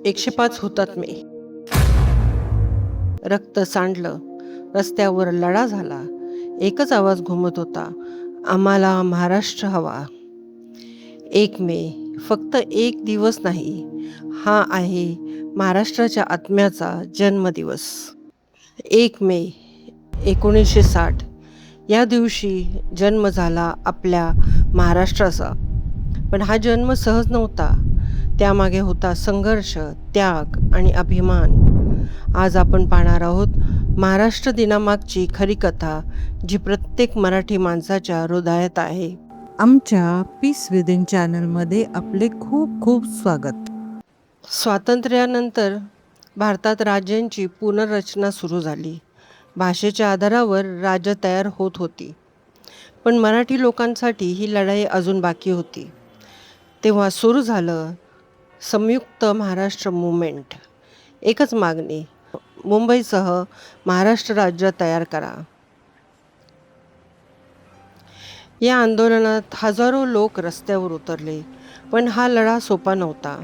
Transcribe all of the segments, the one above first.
105 हुतात्मे. रक्त सांडलं, रस्त्यावर लढा झाला. एकच आवाज घुमत होता, आम्हाला महाराष्ट्र हवा. 1 मे फक्त एक दिवस नाही, हा आहे महाराष्ट्राच्या आत्म्याचा जन्मदिवस. 1 मे 1960 या दिवशी जन्म झाला आपल्या महाराष्ट्राचा. पण हा जन्म सहज नव्हता. त्यामागे होता संघर्ष, त्याग आणि अभिमान. आज आपण पाहणार आहोत महाराष्ट्र दिनामागची खरी कथा, जी प्रत्येक मराठी माणसाच्या हृदयात आहे. आमच्या पीस विदिन चॅनलमध्ये आपले खूप खूप स्वागत. स्वातंत्र्यानंतर भारतात राज्यांची पुनर्रचना सुरू झाली. भाषेच्या आधारावर राज्य तयार होत होती. पण मराठी लोकांसाठी ही लढाई अजून बाकी होती. तेव्हा सुरू झालं संयुक्त महाराष्ट्र मूव्हमेंट. एकच मागणी, मुंबईसह महाराष्ट्र राज्य तयार करा. या आंदोलनात हजारो लोक रस्त्यावर उतरले. पण हा लढा सोपा नव्हता.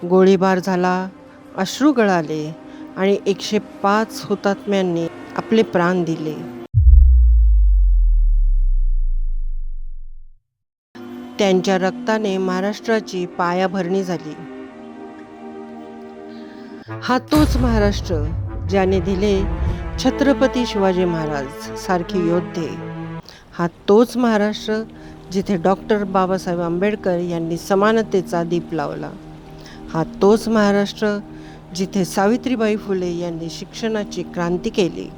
गोळीबार झाला, अश्रू गळाले आणि 105 हुतात्म्यांनी आपले प्राण दिले. त्यांच्या रक्ताने महाराष्ट्राची पायाभरणी झाली. हा तोच महाराष्ट्र ज्याने दिले छत्रपती शिवाजी महाराज सारखे योद्धे. हा तोच महाराष्ट्र जिथे डॉक्टर बाबासाहेब आंबेडकर यांनी समानतेचा दीप लावला. हा तोच महाराष्ट्र जिथे सावित्रीबाई फुले यांनी शिक्षणाची क्रांती केली.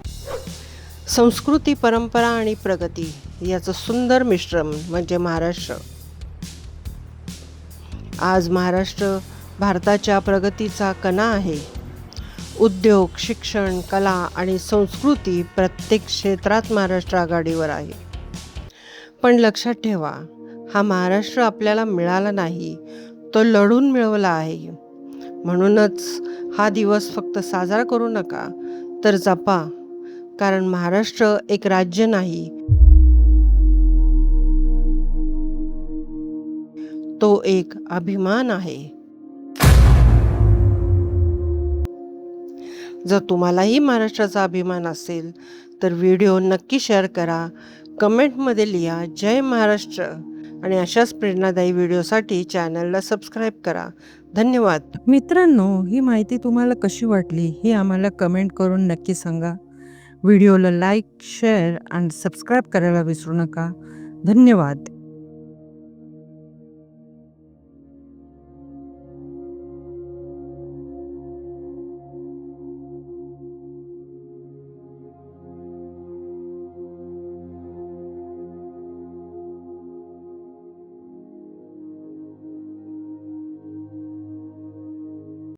संस्कृती, परंपरा आणि प्रगती याचं सुंदर मिश्रण म्हणजे महाराष्ट्र. आज महाराष्ट्र भारताच्या प्रगतीचा कणा आहे. उद्योग, शिक्षण, कला आणि संस्कृती प्रत्येक क्षेत्रात महाराष्ट्र आघाडीवर आहे. पण लक्षात ठेवा, हा महाराष्ट्र आपल्याला मिळाला नाही, तो लढून मिळवला आहे. म्हणूनच हा दिवस फक्त साजरा करू नका, तर जपा. कारण महाराष्ट्र एक राज्य नाही, तो एक अभिमान आहे. जर तुम्हालाही महाराष्ट्राचा अभिमान असेल तर व्हिडिओ नक्की शेअर करा, कमेंटमध्ये लिहा जय महाराष्ट्र आणि अशाच प्रेरणादायी व्हिडिओसाठी चॅनलला सबस्क्राईब करा. धन्यवाद. मित्रांनो, ही माहिती तुम्हाला कशी वाटली हे आम्हाला कमेंट करून नक्की सांगा. व्हिडिओला लाईक, शेअर आणि सबस्क्राईब करायला विसरू नका. धन्यवाद.